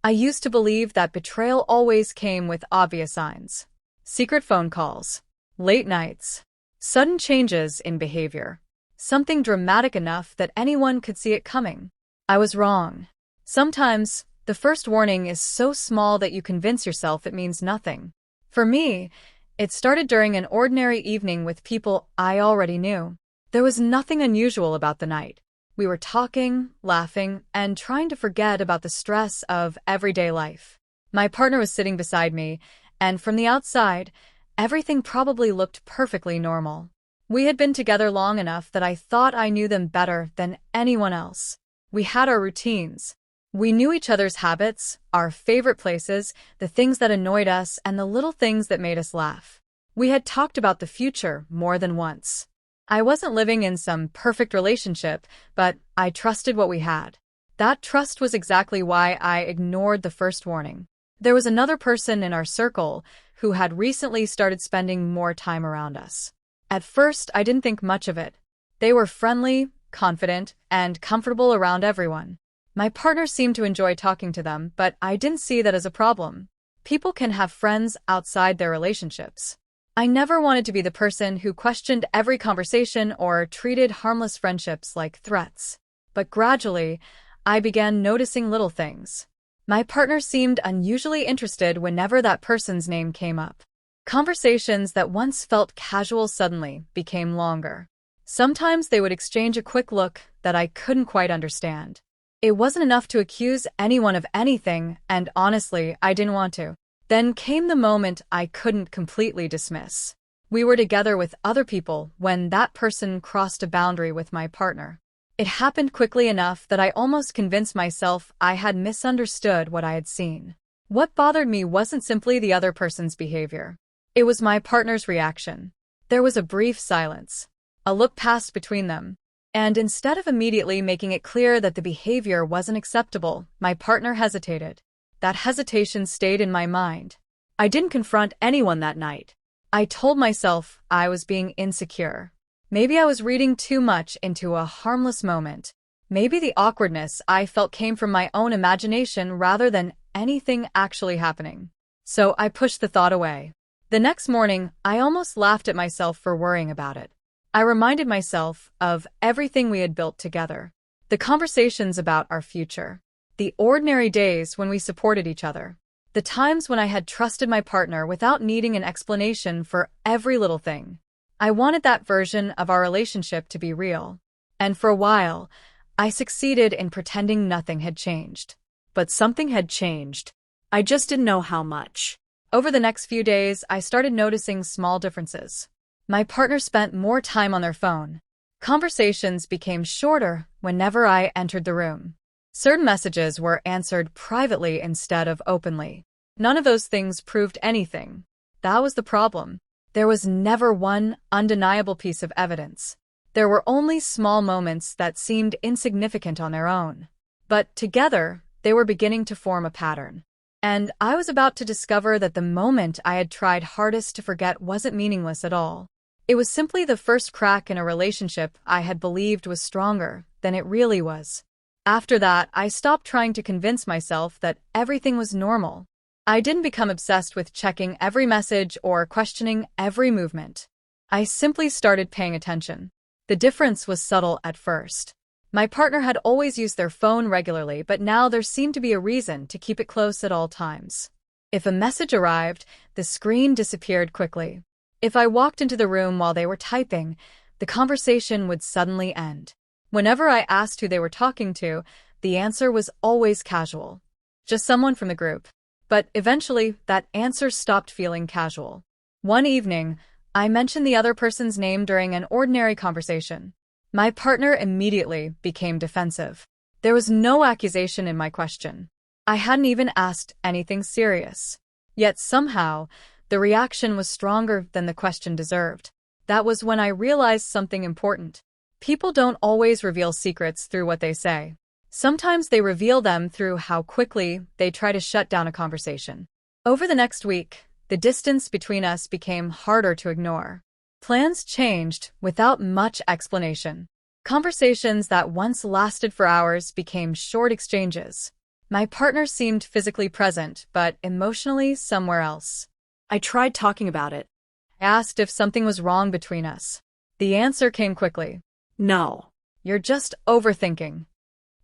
I used to believe that betrayal always came with obvious signs. Secret phone calls, late nights, sudden changes in behavior. Something dramatic enough that anyone could see it coming. I was wrong. Sometimes, the first warning is so small that you convince yourself it means nothing. For me, it started during an ordinary evening with people I already knew. There was nothing unusual about the night. We were talking, laughing, and trying to forget about the stress of everyday life. My partner was sitting beside me, and from the outside, everything probably looked perfectly normal. We had been together long enough that I thought I knew them better than anyone else. We had our routines. We knew each other's habits, our favorite places, the things that annoyed us, and the little things that made us laugh. We had talked about the future more than once. I wasn't living in some perfect relationship, but I trusted what we had. That trust was exactly why I ignored the first warning. There was another person in our circle who had recently started spending more time around us. At first, I didn't think much of it. They were friendly, confident, and comfortable around everyone. My partner seemed to enjoy talking to them, but I didn't see that as a problem. People can have friends outside their relationships. I never wanted to be the person who questioned every conversation or treated harmless friendships like threats. But gradually, I began noticing little things. My partner seemed unusually interested whenever that person's name came up. Conversations that once felt casual suddenly became longer. Sometimes they would exchange a quick look that I couldn't quite understand. It wasn't enough to accuse anyone of anything, and honestly, I didn't want to. Then came the moment I couldn't completely dismiss. We were together with other people when that person crossed a boundary with my partner. It happened quickly enough that I almost convinced myself I had misunderstood what I had seen. What bothered me wasn't simply the other person's behavior. It was my partner's reaction. There was a brief silence. A look passed between them. And instead of immediately making it clear that the behavior wasn't acceptable, my partner hesitated. That hesitation stayed in my mind. I didn't confront anyone that night. I told myself I was being insecure. Maybe I was reading too much into a harmless moment. Maybe the awkwardness I felt came from my own imagination rather than anything actually happening. So I pushed the thought away. The next morning, I almost laughed at myself for worrying about it. I reminded myself of everything we had built together. The conversations about our future. The ordinary days when we supported each other. The times when I had trusted my partner without needing an explanation for every little thing. I wanted that version of our relationship to be real. And for a while, I succeeded in pretending nothing had changed. But something had changed. I just didn't know how much. Over the next few days, I started noticing small differences. My partner spent more time on their phone. Conversations became shorter whenever I entered the room. Certain messages were answered privately instead of openly. None of those things proved anything. That was the problem. There was never one undeniable piece of evidence. There were only small moments that seemed insignificant on their own. But together, they were beginning to form a pattern. And I was about to discover that the moment I had tried hardest to forget wasn't meaningless at all. It was simply the first crack in a relationship I had believed was stronger than it really was. After that, I stopped trying to convince myself that everything was normal. I didn't become obsessed with checking every message or questioning every movement. I simply started paying attention. The difference was subtle at first. My partner had always used their phone regularly, but now there seemed to be a reason to keep it close at all times. If a message arrived, the screen disappeared quickly. If I walked into the room while they were typing, the conversation would suddenly end. Whenever I asked who they were talking to, the answer was always casual. Just someone from the group. But eventually, that answer stopped feeling casual. One evening, I mentioned the other person's name during an ordinary conversation. My partner immediately became defensive. There was no accusation in my question. I hadn't even asked anything serious. Yet somehow, the reaction was stronger than the question deserved. That was when I realized something important. People don't always reveal secrets through what they say. Sometimes they reveal them through how quickly they try to shut down a conversation. Over the next week, the distance between us became harder to ignore. Plans changed without much explanation. Conversations that once lasted for hours became short exchanges. My partner seemed physically present, but emotionally somewhere else. I tried talking about it. I asked if something was wrong between us. The answer came quickly. No. You're just overthinking.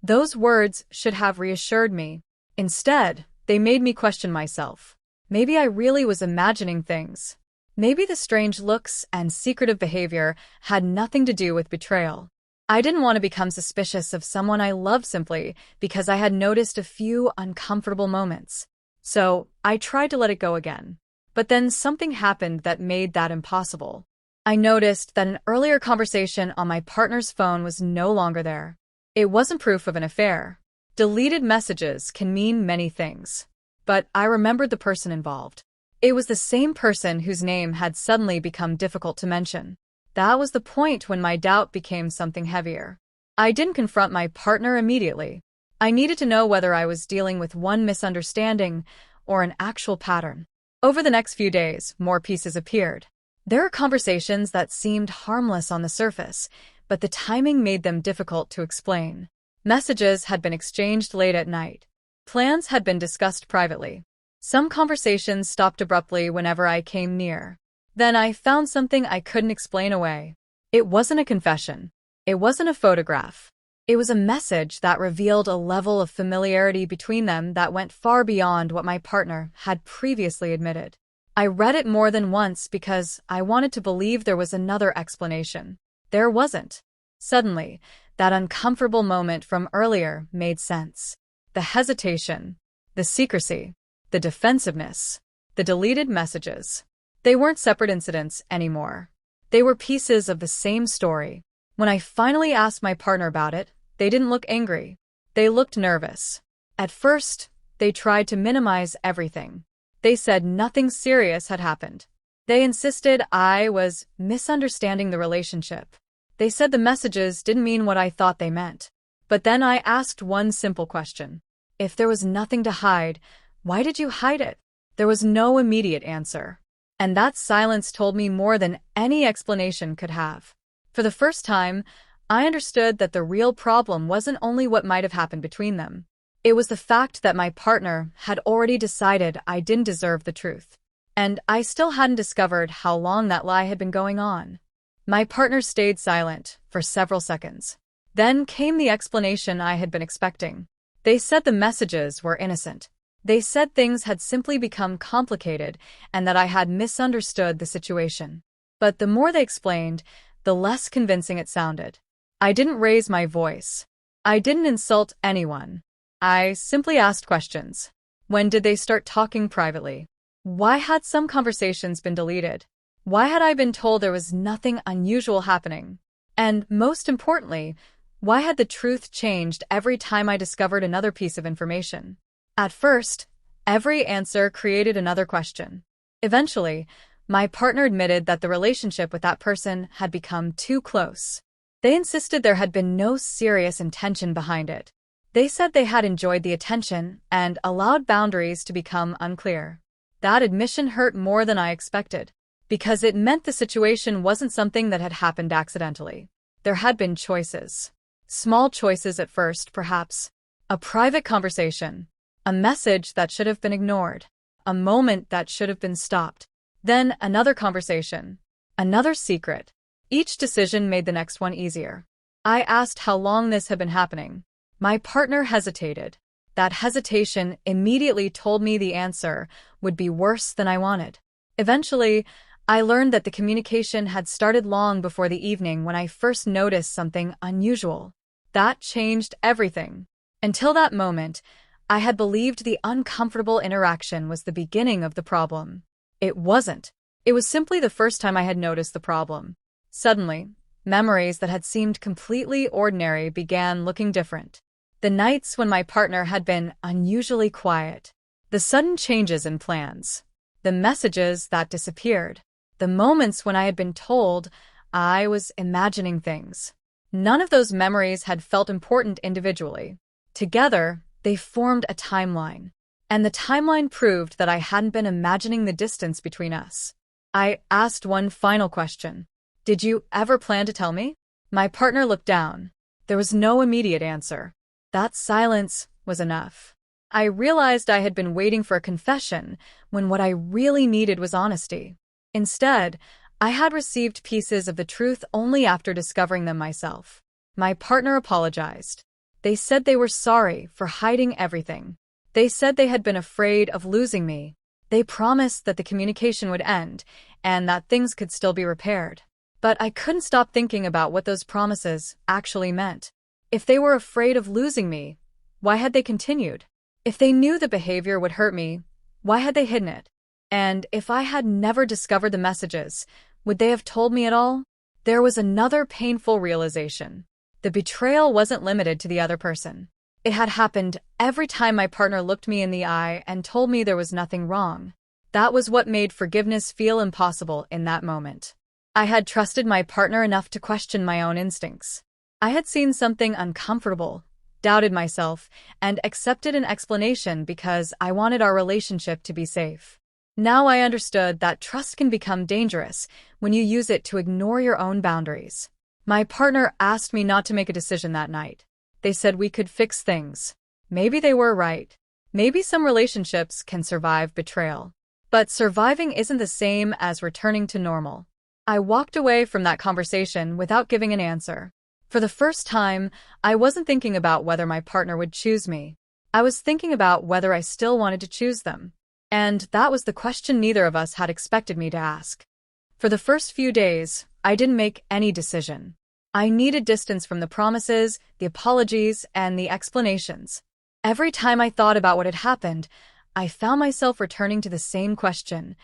Those words should have reassured me. Instead, they made me question myself. Maybe I really was imagining things. Maybe the strange looks and secretive behavior had nothing to do with betrayal. I didn't want to become suspicious of someone I loved simply because I had noticed a few uncomfortable moments. So I tried to let it go again. But then something happened that made that impossible. I noticed that an earlier conversation on my partner's phone was no longer there. It wasn't proof of an affair. Deleted messages can mean many things. But I remembered the person involved. It was the same person whose name had suddenly become difficult to mention. That was the point when my doubt became something heavier. I didn't confront my partner immediately. I needed to know whether I was dealing with one misunderstanding or an actual pattern. Over the next few days, more pieces appeared. There were conversations that seemed harmless on the surface, but the timing made them difficult to explain. Messages had been exchanged late at night. Plans had been discussed privately. Some conversations stopped abruptly whenever I came near. Then I found something I couldn't explain away. It wasn't a confession. It wasn't a photograph. It was a message that revealed a level of familiarity between them that went far beyond what my partner had previously admitted. I read it more than once because I wanted to believe there was another explanation. There wasn't. Suddenly, that uncomfortable moment from earlier made sense. The hesitation, the secrecy, the defensiveness, the deleted messages. They weren't separate incidents anymore. They were pieces of the same story. When I finally asked my partner about it, they didn't look angry. They looked nervous. At first, they tried to minimize everything. They said nothing serious had happened. They insisted I was misunderstanding the relationship. They said the messages didn't mean what I thought they meant. But then I asked one simple question. If there was nothing to hide, why did you hide it? There was no immediate answer. And that silence told me more than any explanation could have. For the first time, I understood that the real problem wasn't only what might have happened between them. It was the fact that my partner had already decided I didn't deserve the truth. And I still hadn't discovered how long that lie had been going on. My partner stayed silent for several seconds. Then came the explanation I had been expecting. They said the messages were innocent. They said things had simply become complicated and that I had misunderstood the situation. But the more they explained, the less convincing it sounded. I didn't raise my voice. I didn't insult anyone. I simply asked questions. When did they start talking privately? Why had some conversations been deleted? Why had I been told there was nothing unusual happening? And most importantly, why had the truth changed every time I discovered another piece of information? At first, every answer created another question. Eventually, my partner admitted that the relationship with that person had become too close. They insisted there had been no serious intention behind it. They said they had enjoyed the attention and allowed boundaries to become unclear. That admission hurt more than I expected, because it meant the situation wasn't something that had happened accidentally. There had been choices. Small choices at first, perhaps. A private conversation. A message that should have been ignored. A moment that should have been stopped. Then another conversation. Another secret. Each decision made the next one easier. I asked how long this had been happening. My partner hesitated. That hesitation immediately told me the answer would be worse than I wanted. Eventually, I learned that the communication had started long before the evening when I first noticed something unusual. That changed everything. Until that moment, I had believed the uncomfortable interaction was the beginning of the problem. It wasn't. It was simply the first time I had noticed the problem. Suddenly, memories that had seemed completely ordinary began looking different. The nights when my partner had been unusually quiet. The sudden changes in plans. The messages that disappeared. The moments when I had been told I was imagining things. None of those memories had felt important individually. Together, they formed a timeline. And the timeline proved that I hadn't been imagining the distance between us. I asked one final question. Did you ever plan to tell me? My partner looked down. There was no immediate answer. That silence was enough. I realized I had been waiting for a confession when what I really needed was honesty. Instead, I had received pieces of the truth only after discovering them myself. My partner apologized. They said they were sorry for hiding everything. They said they had been afraid of losing me. They promised that the communication would end and that things could still be repaired. But I couldn't stop thinking about what those promises actually meant. If they were afraid of losing me, why had they continued? If they knew the behavior would hurt me, why had they hidden it? And if I had never discovered the messages, would they have told me at all? There was another painful realization. The betrayal wasn't limited to the other person. It had happened every time my partner looked me in the eye and told me there was nothing wrong. That was what made forgiveness feel impossible in that moment. I had trusted my partner enough to question my own instincts. I had seen something uncomfortable, doubted myself, and accepted an explanation because I wanted our relationship to be safe. Now I understood that trust can become dangerous when you use it to ignore your own boundaries. My partner asked me not to make a decision that night. They said we could fix things. Maybe they were right. Maybe some relationships can survive betrayal. But surviving isn't the same as returning to normal. I walked away from that conversation without giving an answer. For the first time, I wasn't thinking about whether my partner would choose me. I was thinking about whether I still wanted to choose them. And that was the question neither of us had expected me to ask. For the first few days, I didn't make any decision. I needed distance from the promises, the apologies, and the explanations. Every time I thought about what had happened, I found myself returning to the same question.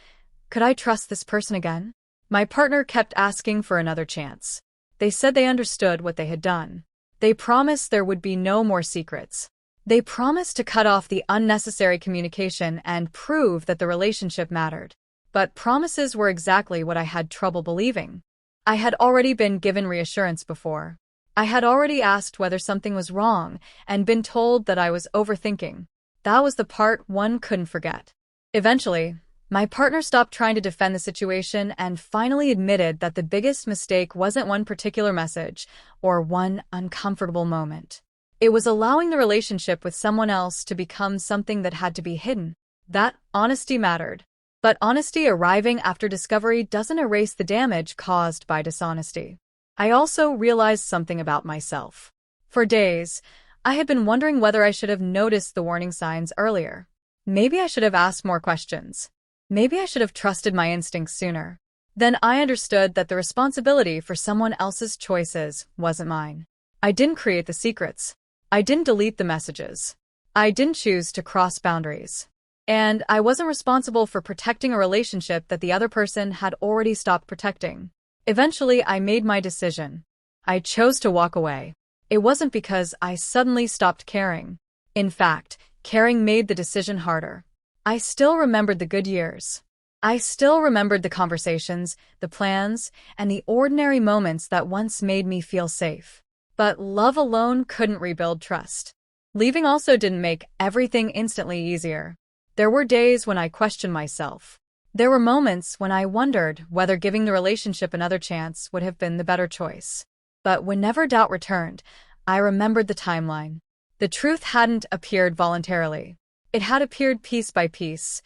Could I trust this person again? My partner kept asking for another chance. They said they understood what they had done. They promised there would be no more secrets. They promised to cut off the unnecessary communication and prove that the relationship mattered. But promises were exactly what I had trouble believing. I had already been given reassurance before. I had already asked whether something was wrong and been told that I was overthinking. That was the part one couldn't forget. Eventually, my partner stopped trying to defend the situation and finally admitted that the biggest mistake wasn't one particular message or one uncomfortable moment. It was allowing the relationship with someone else to become something that had to be hidden. That honesty mattered. But honesty arriving after discovery doesn't erase the damage caused by dishonesty. I also realized something about myself. For days, I had been wondering whether I should have noticed the warning signs earlier. Maybe I should have asked more questions. Maybe I should have trusted my instincts sooner. Then I understood that the responsibility for someone else's choices wasn't mine. I didn't create the secrets. I didn't delete the messages. I didn't choose to cross boundaries. And I wasn't responsible for protecting a relationship that the other person had already stopped protecting. Eventually, I made my decision. I chose to walk away. It wasn't because I suddenly stopped caring. In fact, caring made the decision harder. I still remembered the good years. I still remembered the conversations, the plans, and the ordinary moments that once made me feel safe. But love alone couldn't rebuild trust. Leaving also didn't make everything instantly easier. There were days when I questioned myself. There were moments when I wondered whether giving the relationship another chance would have been the better choice. But whenever doubt returned, I remembered the timeline. The truth hadn't appeared voluntarily. It had appeared piece by piece,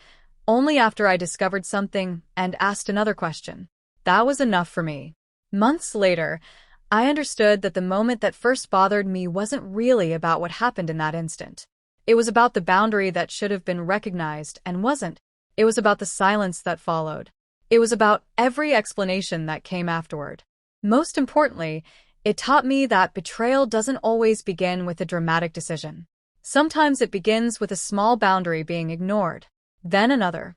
only after I discovered something and asked another question. That was enough for me. Months later, I understood that the moment that first bothered me wasn't really about what happened in that instant. It was about the boundary that should have been recognized and wasn't. It was about the silence that followed. It was about every explanation that came afterward. Most importantly, it taught me that betrayal doesn't always begin with a dramatic decision. Sometimes it begins with a small boundary being ignored, then another,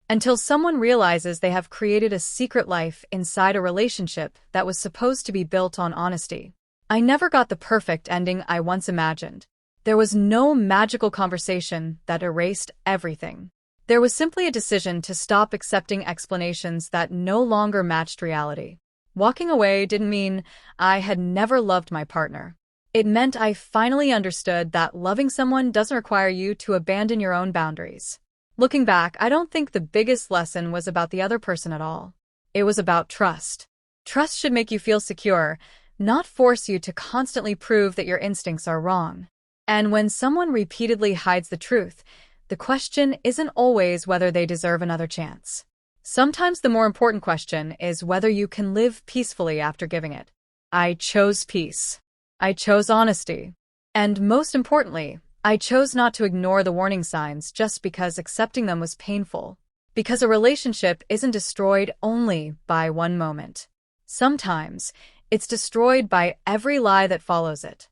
until someone realizes they have created a secret life inside a relationship that was supposed to be built on honesty. I never got the perfect ending I once imagined. There was no magical conversation that erased everything. There was simply a decision to stop accepting explanations that no longer matched reality. Walking away didn't mean I had never loved my partner. It meant I finally understood that loving someone doesn't require you to abandon your own boundaries. Looking back, I don't think the biggest lesson was about the other person at all. It was about trust. Trust should make you feel secure, not force you to constantly prove that your instincts are wrong. And when someone repeatedly hides the truth, the question isn't always whether they deserve another chance. Sometimes the more important question is whether you can live peacefully after giving it. I chose peace. I chose honesty. And most importantly, I chose not to ignore the warning signs just because accepting them was painful. Because a relationship isn't destroyed only by one moment. Sometimes, it's destroyed by every lie that follows it.